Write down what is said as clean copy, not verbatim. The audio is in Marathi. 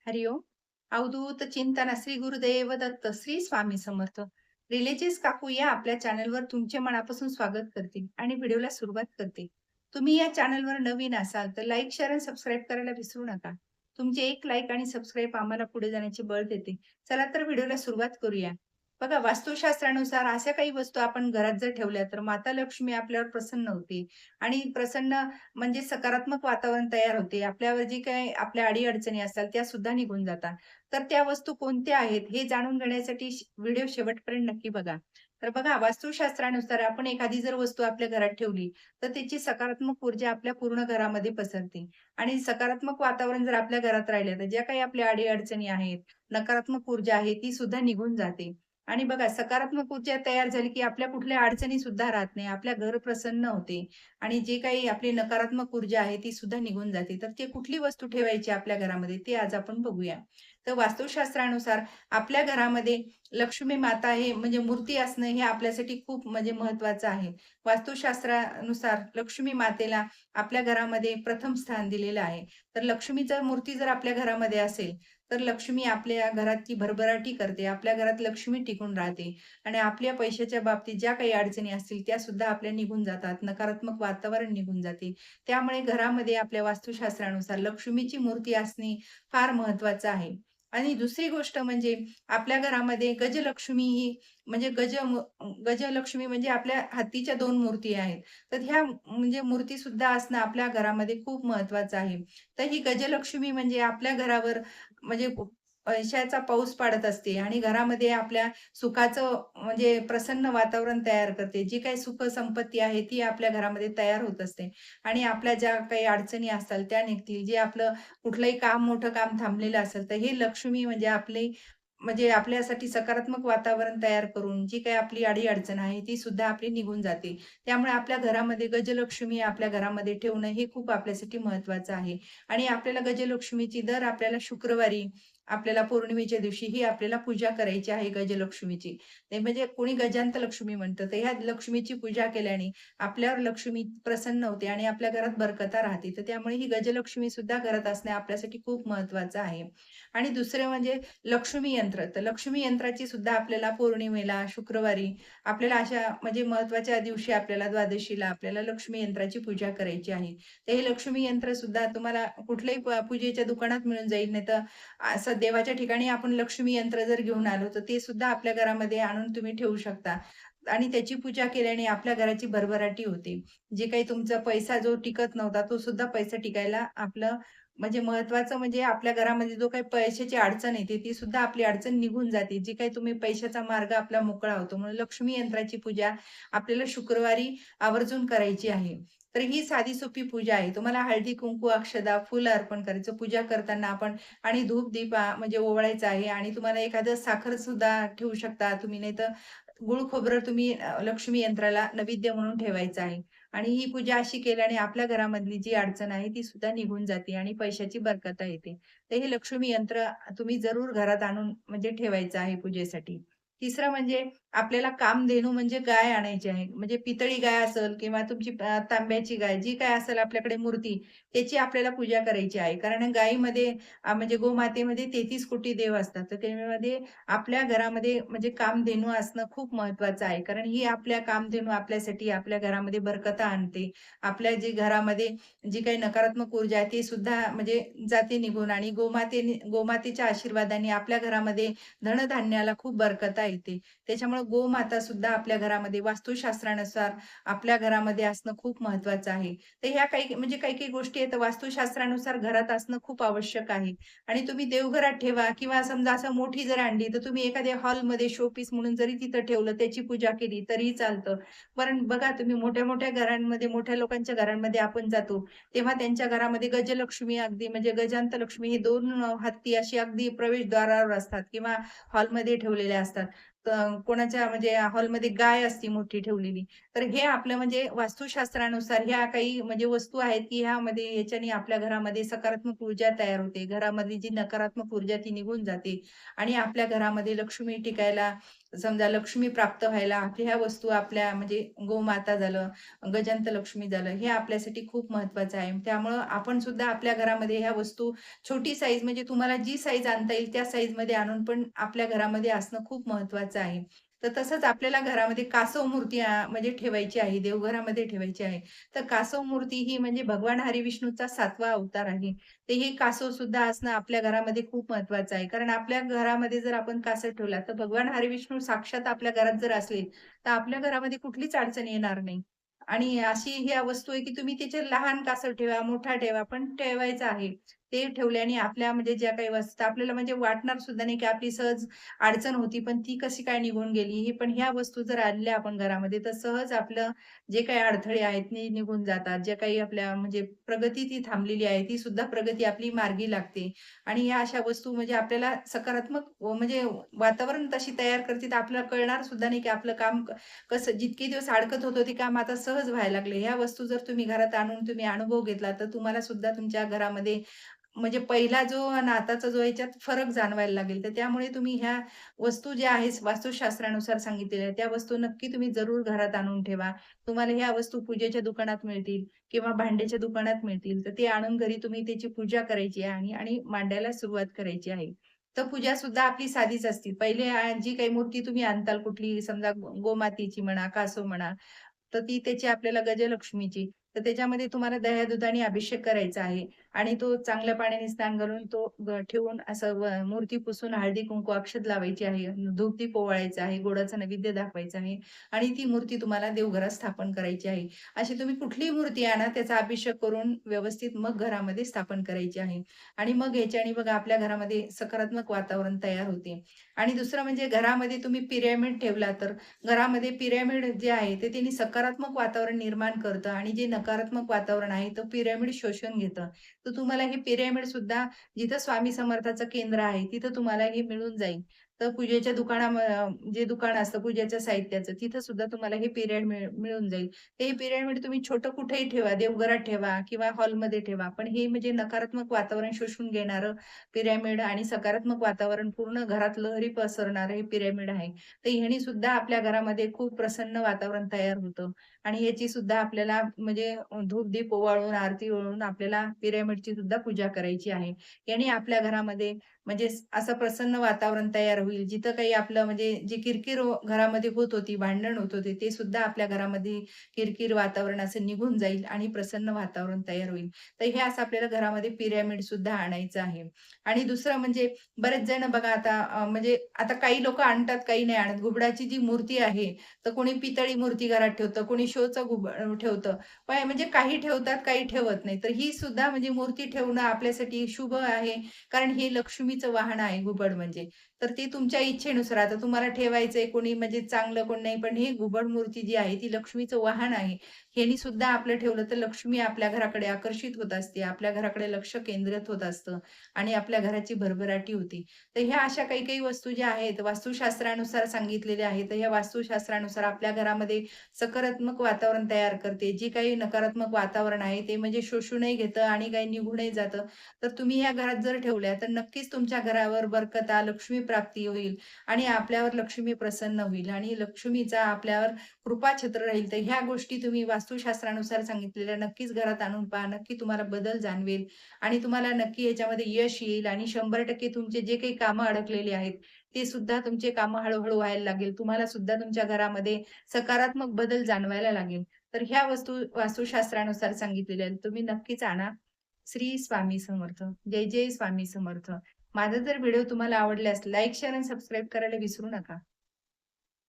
हरिओम. अवधूत चिंतन श्री गुरुदेव दत्त श्री स्वामी समर्थ. रिलेजेस काकू या आपल्या चॅनलवर तुमचे मनापासून स्वागत करते आणि व्हिडिओला सुरुवात करते. तुम्ही या चॅनलवर नवीन असाल तर लाईक, शेअर आणि सबस्क्राईब करायला विसरू नका. तुमचे एक लाईक आणि सबस्क्राईब आम्हाला पुढे जाण्याचे बळ देते. चला तर व्हिडिओला सुरुवात करूया. बघा, वास्तुशास्त्रानुसार अशा काही वस्तू आपण घरात जर ठेवल्या तर माता लक्ष्मी आपल्यावर प्रसन्न होते आणि प्रसन्न म्हणजे सकारात्मक वातावरण तयार होते. आपल्यावर जी काही आपल्या अडी-अडचणी असतात त्या सुद्धा निघून जातात. तर त्या वस्तू कोणत्या आहेत हे जाणून घेण्यासाठी व्हिडिओ शेवटपर्यंत नक्की बघा. तर बघा, वास्तुशास्त्रानुसार आपण एखादी जर वस्तू आपल्या घरात ठेवली, तर त्याची सकारात्मक ऊर्जा आपल्या पूर्ण घरामध्ये पसरते आणि सकारात्मक वातावरण जर आपल्या घरात राहिलं, तर ज्या काही आपल्या अडी-अडचणी आहेत, नकारात्मक ऊर्जा आहे ती सुद्धा निघून जाते. आणि बघा, सकारात्मक ऊर्जा तयार झाली, की आपल्या कुठल्या अडचणी सुद्धा राहत नाही. आपल्या घर प्रसन्न होते. आणि जे काही आपली नकारात्मक ऊर्जा आहे ती सुद्धा निघून जाते. तर ते कुठली वस्तू ठेवायची आपल्या घरामध्ये ते आज आपण बघूया. तर वास्तुशास्त्रानुसार आपल्या घरामध्ये लक्ष्मी माता हे म्हणजे मूर्ती असणं हे आपल्यासाठी खूप म्हणजे महत्त्वाचं आहे. वास्तुशास्त्रानुसार लक्ष्मी मातेला आपल्या घरामध्ये प्रथम स्थान दिलेलं आहे. तर लक्ष्मीची मूर्ती जर आपल्या घरामध्ये असेल, तर लक्ष्मी आपल्या घराची भरभराटी करते. आपल्या घरात लक्ष्मी टिकून राहते. आणि आपल्या पैशाच्या बाबतीत ज्या काही अडचणी असतील त्या सुद्धा आपल्या निघून जातात. नकारात्मक वातावरण निघून जाते. त्यामुळे घरामध्ये आपल्या वास्तुशास्त्रानुसार लक्ष्मीची मूर्ती असणे फार महत्त्वाचं आहे. आणि दुसरी गोष्ट म्हणजे आपल्या घरामध्ये गजलक्ष्मी ही म्हणजे गजलक्ष्मी म्हणजे आपल्या हत्तीच्या 2 मूर्ती आहेत. तर ह्या म्हणजे मूर्ती सुद्धा असणं आपल्या घरामध्ये खूप महत्त्वाचं आहे. तर ही गजलक्ष्मी म्हणजे आपल्या घरावर म्हणजे पैशाचा पाऊस पाडत असते आणि घरामध्ये आपल्या सुखाचं म्हणजे प्रसन्न वातावरण तयार करते. जी काही सुख-संपत्ती आहे ती आपल्या घरामध्ये तयार होत असते आणि आपल्या ज्या काही अडचणी असतात त्या निघतील. जे आपलं कुठलंही काम, मोठं काम थांबलेलं असेल, तर हे लक्ष्मी म्हणजे आपली म्हणजे आपल्यासाठी सकारात्मक वातावरण तयार करून जी काही आपली अडी-अडचण आहे ती सुद्धा आपली निघून जाते. त्यामुळे आपल्या घरामध्ये गजलक्ष्मी आपल्या घरामध्ये ठेवणं हे खूप आपल्यासाठी महत्त्वाचं आहे आणि आपल्याला गजलक्ष्मीची दर आपल्याला शुक्रवारी आपल्याला पौर्णिमेच्या दिवशी ही आपल्याला पूजा करायची आहे गजलक्ष्मीची. ते म्हणजे कोणी गजांत लक्ष्मी म्हणतं. तर ह्या लक्ष्मीची पूजा केल्याने आपल्यावर लक्ष्मी प्रसन्न होते आणि आपल्या घरात बरकता राहते. तर त्यामुळे ही गजलक्ष्मी सुद्धा घरात असणे आपल्यासाठी खूप महत्त्वाचं आहे. आणि दुसरे म्हणजे लक्ष्मी यंत्र. तर लक्ष्मी यंत्राची सुद्धा आपल्याला पौर्णिमेला, शुक्रवारी आपल्याला अशा म्हणजे महत्त्वाच्या दिवशी आपल्याला द्वादशीला आपल्याला लक्ष्मी यंत्राची पूजा करायची आहे. तर हे लक्ष्मी यंत्र सुद्धा तुम्हाला कुठल्याही पूजेच्या दुकानात मिळून जाईल. नाहीतर असं देवाच्या ठिकाणी आपण लक्ष्मी यंत्र जर घेऊन आलो, तर ते सुद्धा आपल्या घरामध्ये आणून तुम्ही ठेवू शकता. आणि त्याची पूजा केल्याने आपल्या घराची भरभराटी होते. जे काही तुमचा पैसा जो टिकत नव्हता, तो सुद्धा पैसा टिकायला आपलं म्हणजे महत्त्वाचं म्हणजे आपल्या घरामध्ये जो काही पैशाची अडचण येते, ती सुद्धा आपली अडचण निघून जाते. जी काही तुम्ही पैशाचा मार्ग आपला मोकळा होतो. म्हणून लक्ष्मी यंत्राची पूजा आपल्याला शुक्रवारी आवर्जून करायची आहे. तर ही साधी-सोपी पूजा आहे. तुम्हाला हळदी-कुंकू, अक्षदा, फुलं अर्पण करायचं. पूजा करताना आपण आणि धूप-दीप म्हणजे ओवाळायचा आहे आणि तुम्हाला एखादं साखर सुद्धा ठेवू शकता तुम्ही. नाहीतर गूळ खोबरं तुम्ही लक्ष्मी यंत्राला नैवेद्य म्हणून ठेवायचं आहे. आणि ही पूजा अशी केल्याने आपल्या घरामधली जी अडचण आहे ती सुद्धा निघून जाते आणि पैशाची बरकत येते. तर हे लक्ष्मी यंत्र तुम्ही जरूर घरात आणून म्हणजे ठेवायचं आहे पूजेसाठी. तिसरं म्हणजे आपल्याला कामधेनू म्हणजे गाय आणायची आहे. म्हणजे पितळी गाय असेल किंवा तुमची तांब्याची गाय जी काही असेल आपल्याकडे मूर्ती, त्याची आपल्याला पूजा करायची आहे. कारण गायीमध्ये म्हणजे गोमातेमध्ये 33 कोटी देव असतात. तर त्यामध्ये आपल्या घरामध्ये म्हणजे कामधेनू असणं खूप महत्त्वाचं आहे. कारण ही आपल्या कामधेनू आपल्यासाठी आपल्या घरामध्ये बरकत आणते. आपल्या जी घरामध्ये जी काही नकारात्मक ऊर्जा आहे ती सुद्धा म्हणजे जाते निघून आणि गोमातेच्या आशीर्वादाने आपल्या घरामध्ये धनधान्याला खूप बरकता येते. त्याच्यामुळे गोमाता सुद्धा आपल्या घरामध्ये वास्तुशास्त्रानुसार आपल्या घरामध्ये असणं खूप महत्त्वाचं आहे. तर ह्या काही म्हणजे काही-काही गोष्टी आहेत वास्तुशास्त्रानुसार घरात असणं खूप आवश्यक आहे. आणि तुम्ही देवघरात ठेवा किंवा समजा असं मोठी जर आणली, तर तुम्ही एखाद्या हॉलमध्ये शोपीस म्हणून जरी तिथं ठेवलं, त्याची पूजा केली तरीही चालतं. पण बघा तुम्ही मोठ्या-मोठ्या घरांमध्ये, मोठ्या लोकांच्या घरांमध्ये आपण जातो, तेव्हा त्यांच्या घरामध्ये गजलक्ष्मी अगदी म्हणजे गजांत लक्ष्मी हे 2 हत्ती अशी अगदी प्रवेशद्वारावर असतात किंवा हॉलमध्ये ठेवलेल्या असतात. कोणाच्या म्हणजे हॉलमध्ये गाय असती मोठी ठेवलेली. तर हे आपलं म्हणजे वास्तुशास्त्रानुसार ह्या काही म्हणजे वस्तू आहेत, की ह्यामध्ये याच्याने आपल्या घरामध्ये सकारात्मक ऊर्जा तयार होते. घरामधली जी नकारात्मक ऊर्जा ती निघून जाते आणि आपल्या घरामध्ये लक्ष्मी टिकायला समजा लक्ष्मी प्राप्त व्हायला ह्या वस्तू आपल्या म्हणजे गोमाता झालं, गजांत लक्ष्मी झालं, हे आपल्यासाठी खूप महत्त्वाचं आहे. त्यामुळं आपण सुद्धा आपल्या घरामध्ये ह्या वस्तू छोटी साईज म्हणजे तुम्हाला जी साईज आणता येईल त्या साईजमध्ये आणून पण आपल्या घरामध्ये असणं खूप महत्त्वाचं आहे. तर तसंच आपल्याला घरामध्ये कासव मूर्ती म्हणजे ठेवायची आहे, देवघरामध्ये ठेवायची आहे. तर कासव मूर्ती ही म्हणजे भगवान हरिविष्णूचा 7वा अवतार आहे. तर हे कासव सुद्धा असणं आपल्या घरामध्ये खूप महत्त्वाचं आहे. कारण आपल्या घरामध्ये जर आपण कासव ठेवला, तर भगवान हरिविष्णू साक्षात आपल्या घरात जर असले, तर आपल्या घरामध्ये कुठलीच अडचण येणार नाही. आणि अशी ही वस्तू आहे, की तुम्ही त्याचे लहान कासव ठेवा, मोठा ठेवा, पण ठेवायचं आहे. ते ठेवल्याने आपल्या म्हणजे ज्या काही वस्तू आपल्याला म्हणजे वाटणार सुद्धा नाही, की आपली सहज अडचण होती, पण ती कशी काय निघून गेली. ही पण ह्या वस्तू जर आणल्या आपण घरामध्ये, तर सहज आपलं जे काही अडथळे आहेत ते निघून जातात. जे काही आपल्या म्हणजे प्रगती ती थांबलेली आहे, ती सुद्धा प्रगती आपली मार्गी लागते. आणि ह्या अशा वस्तू म्हणजे आपल्याला सकारात्मक म्हणजे वातावरण तशी तयार करते, तर आपल्याला कळणार सुद्धा नाही, की आपलं काम कसं जितके दिवस अडकत होतं ते काम आता सहज व्हायला लागले. ह्या वस्तू जर तुम्ही घरात आणून तुम्ही अनुभव घेतला, तर तुम्हाला सुद्धा तुमच्या घरामध्ये म्हणजे पहिला जो आणि आताचा जो याच्यात फरक जाणवायला लागेल. तर त्यामुळे तुम्ही ह्या वस्तू ज्या आहेत वास्तुशास्त्रानुसार सांगितलेल्या आहेत, त्या वस्तू नक्की तुम्ही जरूर घरात आणून ठेवा. तुम्हाला ह्या वस्तू पूजेच्या दुकानात मिळतील किंवा भांड्याच्या दुकानात मिळतील. तर ते आणून घरी तुम्ही त्याची पूजा करायची आहे आणि आणि मांडायला सुरुवात करायची आहे. तर पूजा सुद्धा आपली साधीच असते. पहिले जी काही मूर्ती तुम्ही आणताल कुठली समजा गोमातेची म्हणा, कासव म्हणा, तर ती त्याची आपल्याला गजलक्ष्मीची. तर त्याच्यामध्ये तुम्हाला दह्या-दुधाने अभिषेक करायचा आहे आणि तो चांगल्या पाण्याने स्नान घालून तो ठेवून असं मूर्ती पुसून हळदी-कुंकू अक्षत लावायची आहे. धूप-दीप ओवाळायचा आहे. गोडाचा नैवेद्य दाखवायचा आहे आणि ती मूर्ती तुम्हाला देवघरात स्थापन करायची आहे. अशी तुम्ही कुठलीही मूर्ती आणा, त्याचा अभिषेक करून व्यवस्थित मग घरामध्ये स्थापन करायची आहे. आणि मग ह्याच्याने बघा आपल्या घरामध्ये सकारात्मक वातावरण तयार होते. आणि दुसरं म्हणजे घरामध्ये तुम्ही पिरॅमिड ठेवला तर घरामध्ये पिरॅमिड जे आहे ते त्यांनी सकारात्मक वातावरण निर्माण करतं आणि जे नकारात्मक वातावरण आहे तर पिरॅमिड शोषून घेतं. तर तुम्हाला हे पिरॅमिड सुद्धा जिथं स्वामी समर्थाचं केंद्र आहे तिथं तुम्हाला हे मिळून जाईल. तर पूजेच्या जे दुकान असतं पूजेच्या साहित्याचं तिथं सुद्धा तुम्हाला हे मिळून जाईल. ते हे पिरॅमिड तुम्ही छोटं कुठेही ठेवा, देवघरात ठेवा किंवा हॉलमध्ये ठेवा. पण हे म्हणजे नकारात्मक वातावरण शोषून घेणारं पिरॅमिड आणि सकारात्मक वातावरण पूर्ण घरात लहरी पसरणारं हे पिरॅमिड आहे. तर ह्यानी सुद्धा आपल्या घरामध्ये खूप प्रसन्न वातावरण तयार होतं आणि याची सुद्धा आपल्याला म्हणजे धूप-दीप ओवाळून, आरती ओवाळून आपल्याला पिरॅमिडची सुद्धा पूजा करायची आहे. याने आपल्या घरामध्ये म्हणजे असं प्रसन्न वातावरण तयार होईल. जिथं काही आपलं म्हणजे जी किरकिर घरामध्ये होत होती, भांडण होत होते, ते सुद्धा आपल्या घरामध्ये किरकिर वातावरण असं निघून जाईल आणि प्रसन्न वातावरण तयार होईल. तर हे असं आपल्याला घरामध्ये पिरॅमिड सुद्धा आणायचं आहे. आणि दुसरं म्हणजे बरेच जण बघा आता म्हणजे आता काही लोकं आणतात, काही नाही आणत. घुबडाची जी मूर्ती आहे, तर कोणी पितळी मूर्ती घरात ठेवतं, कोणी शोचं ठेवतं. पण म्हणजे काही ठेवतात, काही ठेवत नाही. तर ही सुद्धा म्हणजे मूर्ती ठेवणं आपल्यासाठी शुभ आहे. कारण हे लक्ष्मीचं वाहन आहे घुबड म्हणजे. तर ते तुमच्या इच्छेनुसार आता तुम्हाला ठेवायचंय कोणी म्हणजे चांगलं, कोण नाही. पण ही घुबड मूर्ती जी आहे, ती लक्ष्मीचं वाहन आहे. ह्यानी सुद्धा आपलं ठेवलं तर लक्ष्मी आपल्या घराकडे आकर्षित होत असते. आपल्या घराकडे लक्ष केंद्रित होत असतं आणि आपल्या घराची भरभराटी होते. तर ह्या अशा काही-काही वस्तू ज्या आहेत, वास्तुशास्त्रानुसार सांगितलेल्या आहेत. तर ह्या वास्तुशास्त्रानुसार आपल्या घरामध्ये सकारात्मक वातावरण तयार करते. जे काही नकारात्मक वातावरण आहे, ते म्हणजे शोषूनही घेतं आणि काही निघूनही जातं. तर तुम्ही ह्या घरात जर ठेवल्या, तर नक्कीच तुमच्या घरावर बरकता, लक्ष्मी प्राप्ती होईल आणि आपल्यावर लक्ष्मी प्रसन्न होईल आणि लक्ष्मीचा आपल्यावर कृपाछत्र राहील. तर ह्या गोष्टी तुम्ही वास्तुशास्त्रानुसार सांगितलेल्या नक्कीच घरात आणून पहा. नक्की तुम्हाला बदल जाणवेल. आणि तुम्हाला नक्की याच्यामध्ये यश येईल आणि 100% तुमचे जे काही कामं अडकलेली आहेत, ते सुद्धा तुमचे कामं हळू-हळू व्हायला लागेल. तुम्हाला सुद्धा तुमच्या घरामध्ये सकारात्मक बदल जाणवायला लागेल. तर ह्या वस्तू वास्तुशास्त्रानुसार सांगितलेल्या आहेत. तुम्ही नक्कीच आणा. श्री स्वामी समर्थ. जय जय स्वामी समर्थ. माझा जर व्हिडिओ तुम्हाला आवडल्यास लाईक, शेअर आणि सबस्क्राईब करायला विसरू नका.